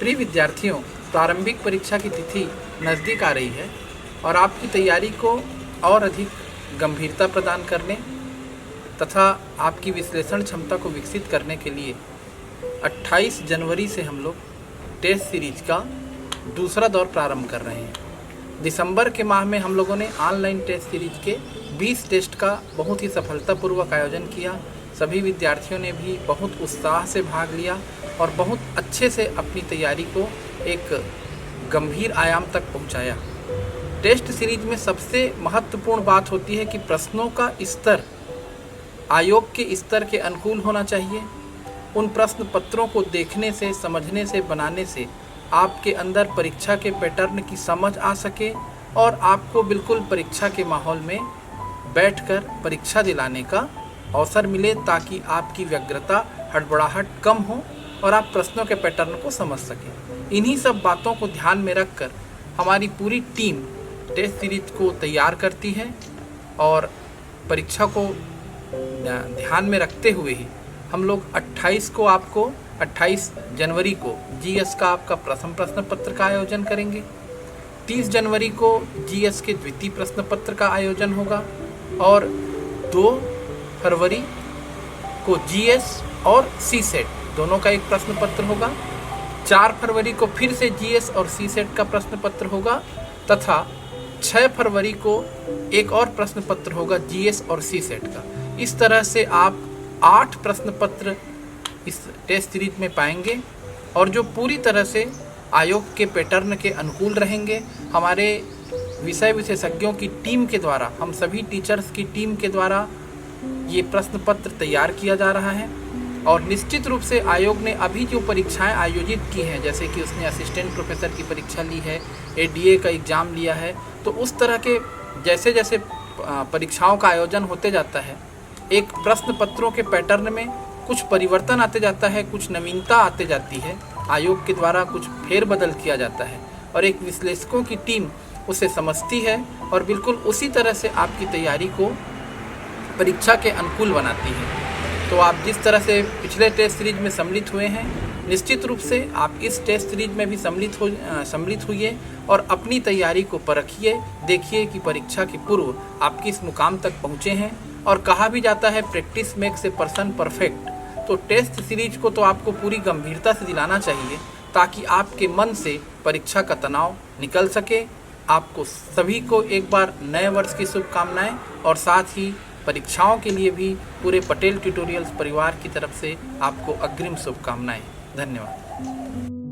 प्रिय विद्यार्थियों, प्रारंभिक परीक्षा की तिथि नज़दीक आ रही है और आपकी तैयारी को और अधिक गंभीरता प्रदान करने तथा आपकी विश्लेषण क्षमता को विकसित करने के लिए 28 जनवरी से हम लोग टेस्ट सीरीज का दूसरा दौर प्रारंभ कर रहे हैं। दिसंबर के माह में हम लोगों ने ऑनलाइन टेस्ट सीरीज के 20 टेस्ट का बहुत ही सफलतापूर्वक आयोजन किया। सभी विद्यार्थियों ने भी बहुत उत्साह से भाग लिया और बहुत अच्छे से अपनी तैयारी को एक गंभीर आयाम तक पहुंचाया। टेस्ट सीरीज में सबसे महत्वपूर्ण बात होती है कि प्रश्नों का स्तर आयोग के स्तर के अनुकूल होना चाहिए। उन प्रश्न पत्रों को देखने से, समझने से, बनाने से आपके अंदर परीक्षा के पैटर्न की समझ आ सके और आपको बिल्कुल परीक्षा के माहौल में बैठकर परीक्षा दिलाने का अवसर मिले, ताकि आपकी व्यग्रता, हड़बड़ाहट कम हो और आप प्रश्नों के पैटर्न को समझ सकें। इन्हीं सब बातों को ध्यान में रखकर हमारी पूरी टीम टेस्ट सीरीज को तैयार करती है और परीक्षा को ध्यान में रखते हुए ही हम लोग 28 जनवरी को जीएस का आपका प्रथम प्रश्न पत्र का आयोजन करेंगे। 30 जनवरी को जीएस के द्वितीय प्रश्न पत्र का आयोजन होगा और 2 फरवरी को जीएस और सीसेट दोनों का एक प्रश्न पत्र होगा। 4 फरवरी को फिर से जीएस और सीसेट का प्रश्न पत्र होगा तथा 6 फरवरी को एक और प्रश्न पत्र होगा जीएस और सीसेट का। इस तरह से आप 8 प्रश्न पत्र इस टेस्ट सीरीज में पाएंगे और जो पूरी तरह से आयोग के पैटर्न के अनुकूल रहेंगे। हमारे विषय विशेषज्ञों की टीम के द्वारा, हम सभी टीचर्स की टीम के द्वारा ये प्रश्न पत्र तैयार किया जा रहा है और निश्चित रूप से आयोग ने अभी जो परीक्षाएं आयोजित की हैं, जैसे कि उसने असिस्टेंट प्रोफेसर की परीक्षा ली है, एडीए का एग्ज़ाम लिया है, तो उस तरह के जैसे जैसे परीक्षाओं का आयोजन होते जाता है, एक प्रश्न पत्रों के पैटर्न में कुछ परिवर्तन आते जाता है, कुछ नवीनता आते जाती है, आयोग के द्वारा कुछ फेरबदल किया जाता है और एक विश्लेषकों की टीम उसे समझती है और बिल्कुल उसी तरह से आपकी तैयारी को परीक्षा के अनुकूल बनाती है। तो आप जिस तरह से पिछले टेस्ट सीरीज में सम्मिलित हुए हैं, निश्चित रूप से आप इस टेस्ट सीरीज में भी सम्मिलित हुइए और अपनी तैयारी को परखिए। देखिए कि परीक्षा के पूर्व आप किस मुकाम तक पहुँचे हैं। और कहा भी जाता है practice makes a person perfect. तो टेस्ट सीरीज को तो आपको पूरी गंभीरता से दिलाना चाहिए ताकि आपके मन से परीक्षा का तनाव निकल सके। आपको सभी को एक बार नए वर्ष की शुभकामनाएं और साथ ही परीक्षाओं के लिए भी पूरे पटेल ट्यूटोरियल्स परिवार की तरफ से आपको अग्रिम शुभकामनाएं। धन्यवाद।